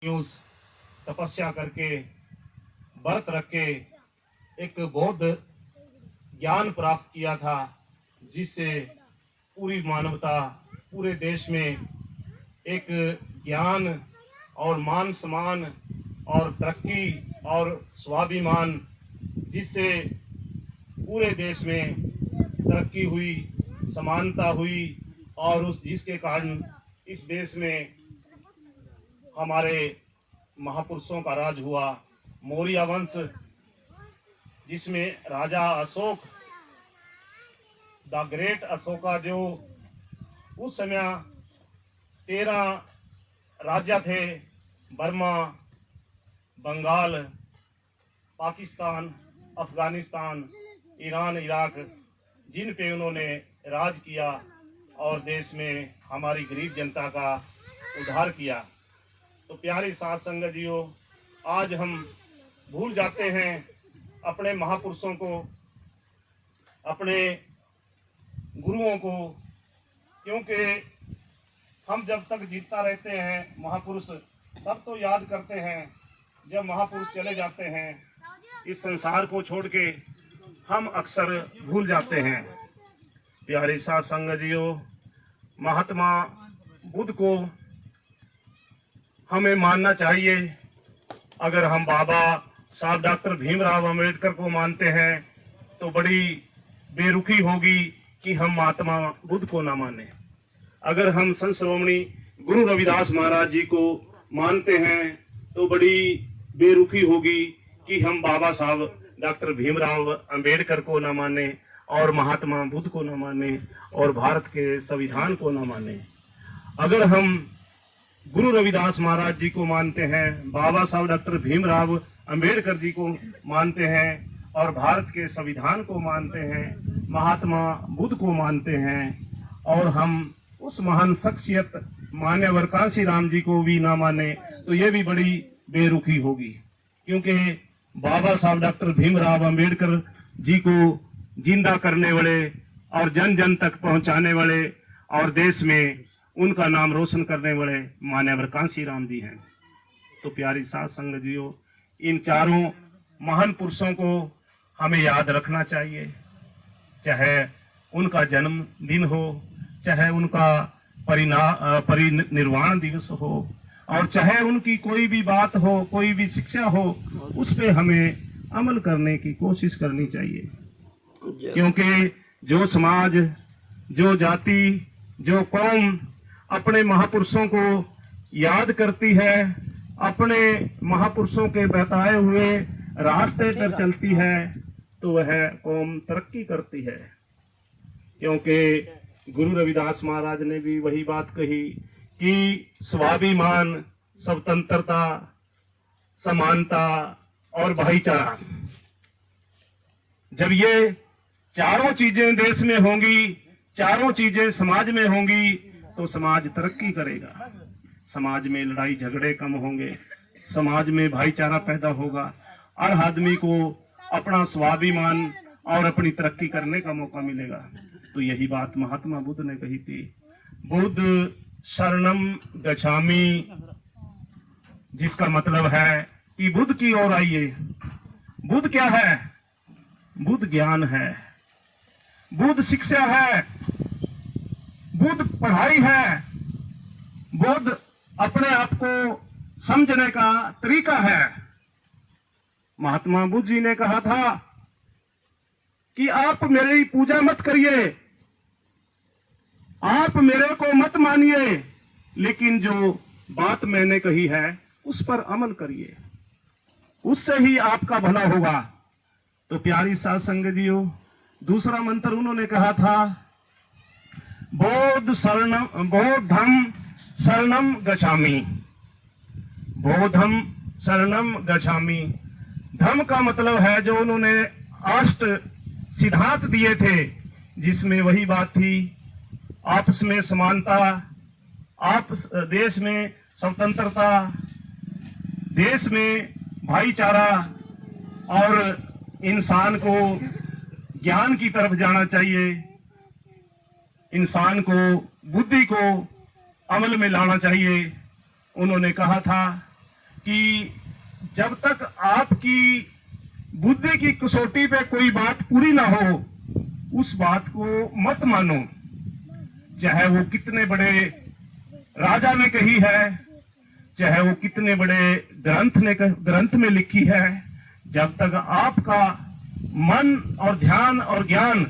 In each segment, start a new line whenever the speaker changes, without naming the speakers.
News तपस्या करके व्रत रख के एक बौद्ध ज्ञान प्राप्त किया था, जिससे पूरी मानवता पूरे देश में एक ज्ञान और मान सम्मान और तरक्की और स्वाभिमान, जिससे पूरे देश में तरक्की हुई, समानता हुई और जिसके कारण इस देश में हमारे महापुरुषों का राज हुआ। मौर्य वंश, जिसमें राजा अशोक, द ग्रेट अशोका, जो उस समय 13 राज्य थे, Burma, Bengal, Pakistan, Afghanistan, Iran, Iraq, जिन पे उन्होंने राज किया और देश में हमारी गरीब जनता का उद्धार किया। तो प्यारी साथ संगत जियो, आज हम भूल जाते हैं अपने महापुरुषों को, अपने गुरुओं को, क्योंकि हम जब तक जीता रहते हैं महापुरुष तब तो याद करते हैं, जब महापुरुष चले जाते हैं इस संसार को छोड़ के हम अक्सर भूल जाते हैं। प्यारे साथ संगत जियो, महात्मा बुद्ध को हमें मानना चाहिए। अगर हम बाबा साहब डॉक्टर भीमराव अंबेडकर को मानते हैं तो बड़ी बेरुखी होगी कि हम महात्मा बुद्ध को ना माने। अगर हम संत श्रोमणी गुरु रविदास महाराज जी को मानते हैं तो बड़ी बेरुखी होगी कि हम बाबा साहब डॉक्टर भीमराव अंबेडकर को ना माने और महात्मा बुद्ध को ना माने और भारत के संविधान को ना माने। अगर हम गुरु रविदास महाराज जी को मानते हैं, बाबा साहब डॉक्टर भीमराव अंबेडकर जी को मानते हैं और भारत के संविधान को मानते हैं, महात्मा बुद्ध को मानते हैं, और हम उस महान शख्सियत मान्यवर कांशीराम जी को भी ना माने तो ये भी बड़ी बेरुखी होगी। क्योंकि बाबा साहब डॉक्टर भीमराव अंबेडकर जी को जिंदा करने वाले और जन जन तक पहुंचाने वाले और देश में उनका नाम रोशन करने वाले मान्यवर कांशीराम जी हैं। तो प्यारी साथ संगत जियो, इन चारों महान पुरुषों को हमें याद रखना चाहिए, चाहे उनका जन्मदिन हो, चाहे उनका परिनिर्वाण दिवस हो, और चाहे उनकी कोई भी बात हो, कोई भी शिक्षा हो, उस पे हमें अमल करने की कोशिश करनी चाहिए। क्योंकि जो समाज, जो जाति, जो कौम अपने महापुरुषों को याद करती है, अपने महापुरुषों के बताए हुए रास्ते पर चलती है, तो वह कौम तरक्की करती है। क्योंकि गुरु रविदास महाराज ने भी वही बात कही कि स्वाभिमान, स्वतंत्रता, समानता और भाईचारा, जब ये चारों चीजें देश में होंगी, चारों चीजें समाज में होंगी, तो समाज तरक्की करेगा। समाज में लड़ाई झगड़े कम होंगे, समाज में भाईचारा पैदा होगा, हर आदमी को अपना स्वाभिमान और अपनी तरक्की करने का मौका मिलेगा। तो यही बात महात्मा बुद्ध ने कही थी, बुद्ध शरणम गच्छामि, जिसका मतलब है कि बुद्ध की ओर आइए। बुद्ध क्या है? बुद्ध ज्ञान है, बुद्ध शिक्षा है, बुद्ध पढ़ाई है, बुद्ध अपने आप को समझने का तरीका है। महात्मा बुद्ध जी ने कहा था कि आप मेरी पूजा मत करिए, आप मेरे को मत मानिए, लेकिन जो बात मैंने कही है उस पर अमल करिए, उससे ही आपका भला होगा। तो प्यारी साथ संगत जियो, दूसरा मंत्र उन्होंने कहा था, बोधम शरणम गच्छामि। बोधम शरणम गच्छामि, धम्म का मतलब है जो उन्होंने 8 सिद्धांत दिए थे, जिसमें वही बात थी, आपस में समानता, आपस देश में स्वतंत्रता, देश में भाईचारा, और इंसान को ज्ञान की तरफ जाना चाहिए, इंसान को बुद्धि को अमल में लाना चाहिए। उन्होंने कहा था कि जब तक आपकी बुद्धि की कसौटी पे कोई बात पूरी ना हो उस बात को मत मानो, चाहे वो कितने बड़े राजा ने कही है, चाहे वो कितने बड़े ग्रंथ में लिखी है। जब तक आपका मन और ध्यान और ज्ञान,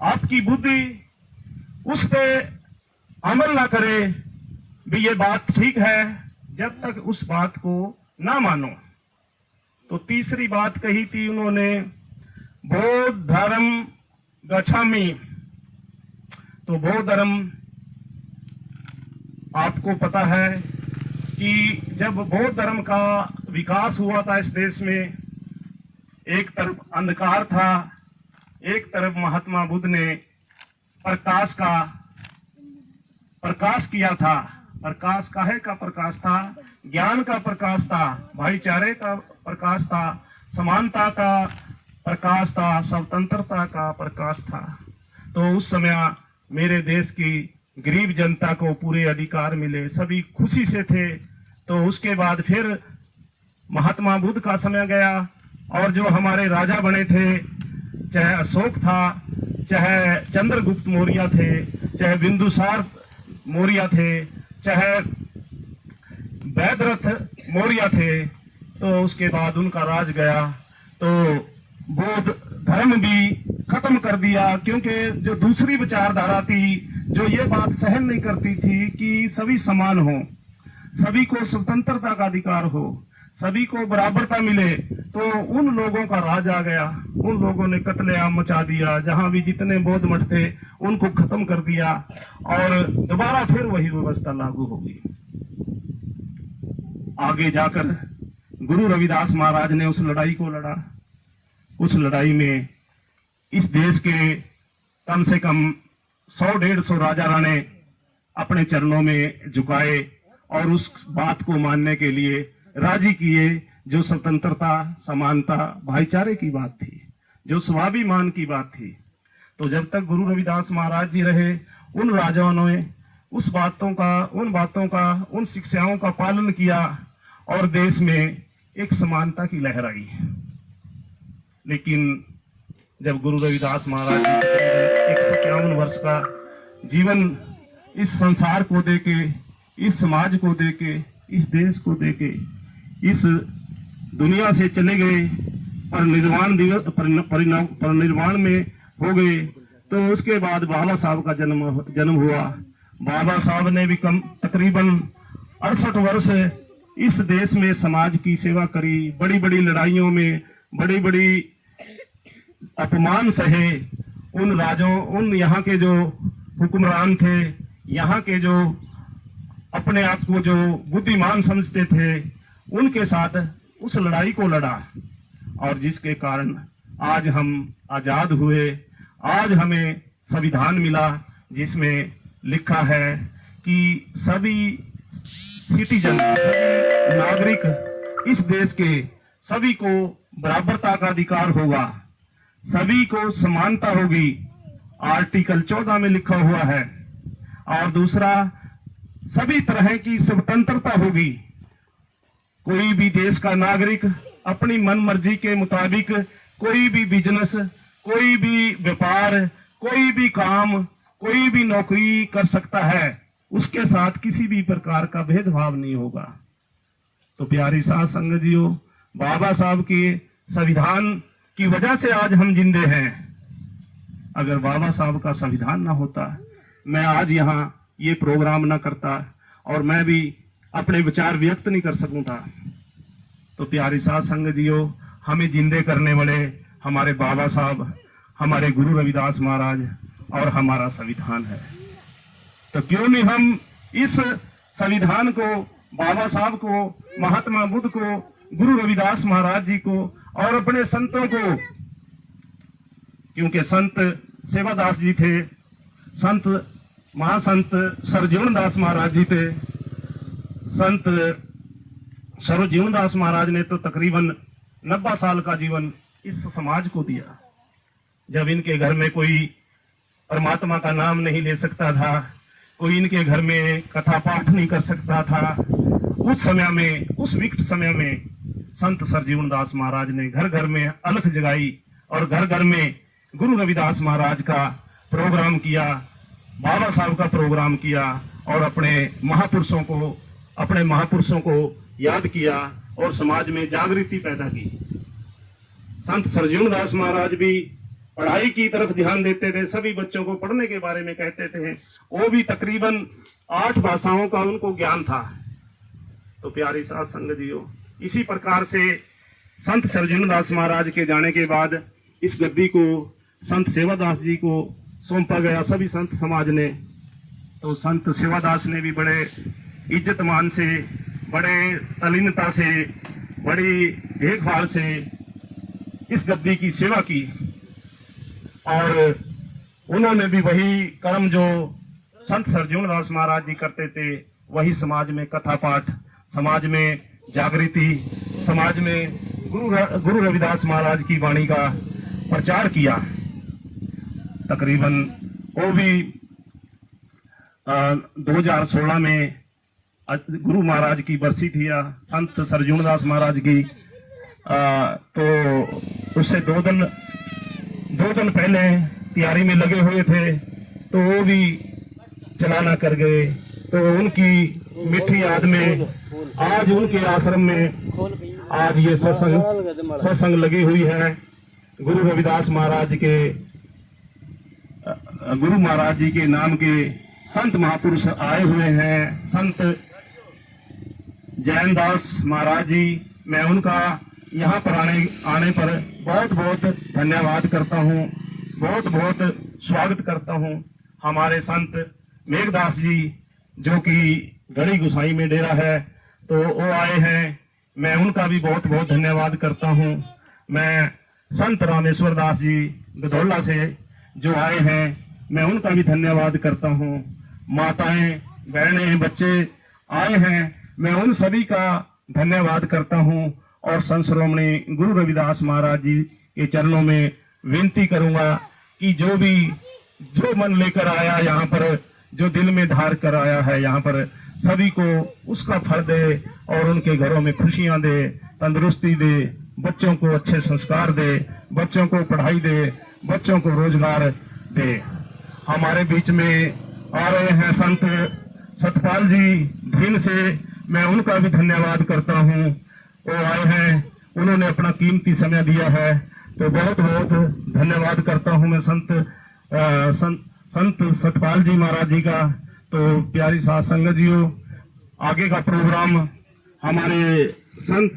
आपकी बुद्धि उस पे अमल ना करे भी ये बात ठीक है, जब तक उस बात को ना मानो। तो तीसरी बात कही थी उन्होंने, बौद्ध धर्म गच्छामि। तो बौद्ध धर्म आपको पता है कि जब बौद्ध धर्म का विकास हुआ था इस देश में, एक तरफ अंधकार था, एक तरफ महात्मा बुद्ध ने प्रकाश किया था। प्रकाश काहे का प्रकाश था? ज्ञान का प्रकाश था, भाईचारे का प्रकाश था, समानता का प्रकाश था, स्वतंत्रता का प्रकाश था। तो उस समय मेरे देश की गरीब जनता को पूरे अधिकार मिले, सभी खुशी से थे। तो उसके बाद फिर महात्मा बुद्ध का समय गया और जो हमारे राजा बने थे, चाहे अशोक था, चाहे चंद्रगुप्त मौर्य थे, चाहे बिंदुसार मौर्य थे, चाहे वैदरथ मौर्य थे, तो उसके बाद उनका राज गया तो बौद्ध धर्म भी खत्म कर दिया। क्योंकि जो दूसरी विचारधारा थी, जो ये बात सहन नहीं करती थी कि सभी समान हो, सभी को स्वतंत्रता का अधिकार हो, सभी को बराबरता मिले, तो उन लोगों का राज आ गया। उन लोगों ने कत्लेआम मचा दिया, जहां भी जितने बौद्ध मठ थे उनको खत्म कर दिया और दोबारा फिर वही व्यवस्था लागू हो गई। आगे जाकर गुरु रविदास महाराज ने उस लड़ाई को लड़ा। उस लड़ाई में इस देश के कम से कम 100-150 राजा राणे अपने चरणों में झुकाए और उस बात को मानने के लिए राजी किए, जो स्वतंत्रता, समानता, भाईचारे की बात थी, जो स्वाभिमान की बात थी। तो जब तक गुरु रविदास महाराज जी रहे, उन राजाओं ने उन बातों का, उन शिक्षाओं का पालन किया और देश में एक समानता की लहर आई। लेकिन जब गुरु रविदास महाराज जी तकरीबन 151 वर्ष का जीवन इस संसार को देके, इस समाज को देके, इस देश को देके, इस दुनिया से चले गए, परिनिर्वाण में हो गए, तो उसके बाद बाबा साहब का जन्म हुआ। बाबा साहब ने भी तकरीबन 68 वर्ष इस देश में समाज की सेवा करी, बड़ी बड़ी लड़ाइयों में बड़ी बड़ी अपमान सहे। उन राजों, उन यहाँ के जो हुक्मरान थे, यहाँ के जो अपने आप को जो बुद्धिमान समझते थे, उनके साथ उस लड़ाई को लड़ा और जिसके कारण आज हम आजाद हुए। आज हमें संविधान मिला जिसमें लिखा है कि सभी सिटीजन, सभी नागरिक इस देश के, सभी को बराबरता का अधिकार होगा, सभी को समानता होगी, आर्टिकल 14 में लिखा हुआ है। और दूसरा, सभी तरह की स्वतंत्रता होगी। कोई भी देश का नागरिक अपनी मन मर्जी के मुताबिक कोई भी बिजनेस, कोई भी व्यापार, कोई भी काम, कोई भी नौकरी कर सकता है। उसके साथ किसी भी प्रकार का भेदभाव नहीं होगा। तो प्यारी साध संगत जियो, बाबा साहब के संविधान की वजह से आज हम जिंदे हैं। अगर बाबा साहब का संविधान ना होता, मैं आज यहाँ ये प्रोग्राम ना करता और मैं भी अपने विचार व्यक्त नहीं कर सकूंगा। तो प्यारी साध संगत जियो, हमें जिंदे करने वाले हमारे बाबा साहब, हमारे गुरु रविदास महाराज और हमारा संविधान है। तो क्यों नहीं हम इस संविधान को, बाबा साहब को, महात्मा बुद्ध को, गुरु रविदास महाराज जी को और अपने संतों को, क्योंकि संत सेवादास जी थे, संत महासंत सरजीवनदास महाराज जी थे, संत सरजीवनदास महाराज ने तो तकरीबन 90 साल का जीवन इस समाज को दिया। जब इनके घर में कोई परमात्मा का नाम नहीं ले सकता था, कोई इनके घर में कथा पाठ नहीं कर सकता था उस समय में, उस विकट समय में संत सरजीवन दास महाराज ने घर घर में अलख जगाई और घर घर में गुरु रविदास महाराज का प्रोग्राम किया, बाबा साहब का प्रोग्राम किया और अपने महापुरुषों को याद किया और समाज में जागृति पैदा की। संत सरजीवन दास महाराज भी पढ़ाई की तरफ ध्यान देते थे, सभी बच्चों को पढ़ने के बारे में कहते थे। वो भी तकरीबन 8 भाषाओं का उनको ज्ञान था। तो प्यारी साथ संगत जियो, इसी प्रकार से संत सरजीवन दास महाराज के जाने के बाद इस गद्दी को संत सेवादास जी को सौंपा गया, सभी संत समाज ने। तो संत सेवादास ने भी बड़े इज्जत मान से, बड़े तल्लीनता से, बड़ी देखभाल से इस गद्दी की सेवा की और उन्होंने भी वही कर्म जो संत सरजीवन दास महाराज जी करते थे, वही समाज में कथा पाठ, समाज में जागृति, समाज में गुरु रविदास महाराज की वाणी का प्रचार किया। तकरीबन वो भी 2016 में गुरु महाराज की बरसी थी, संत सरजीवन दास महाराज की। तो उससे दो दिन पहले तैयारी में लगे हुए थे, तो वो भी चलाना कर गए। तो उनकी मीठी याद में आज उनके आश्रम में आज ये सत्संग लगी हुई है। गुरु रविदास महाराज के, गुरु महाराज जी के नाम के संत महापुरुष आए हुए हैं। संत जैन दास महाराज जी, मैं उनका यहाँ पर आने पर बहुत बहुत धन्यवाद करता हूँ, बहुत बहुत स्वागत करता हूँ। हमारे संत मेघदास जी जो कि गढ़ी गुसाई में डेरा है, तो वो आए हैं, मैं उनका भी बहुत बहुत धन्यवाद करता हूँ। मैं संत रामेश्वर दास जी गधौला से जो आए हैं, मैं उनका भी धन्यवाद करता हूँ। माताएं, बहनें, बच्चे आए हैं, मैं उन सभी का धन्यवाद करता हूँ। और संत श्रोमणी गुरु रविदास महाराज जी के चरणों में विनती करूंगा कि जो मन लेकर आया यहाँ पर, जो दिल में धार कर आया है यहाँ पर, सभी को उसका फल दे और उनके घरों में खुशियां दे, तंदुरुस्ती दे, बच्चों को अच्छे संस्कार दे, बच्चों को पढ़ाई दे, बच्चों को रोजगार दे। हमारे बीच में आ रहे हैं संत सतपाल जी भीम से, मैं उनका भी धन्यवाद करता हूँ। वो आए हैं, उन्होंने अपना कीमती समय दिया है, तो बहुत बहुत धन्यवाद करता हूँ मैं संत सतपाल जी महाराज जी का। तो प्यारी साथ संगत जियो, आगे का प्रोग्राम हमारे संत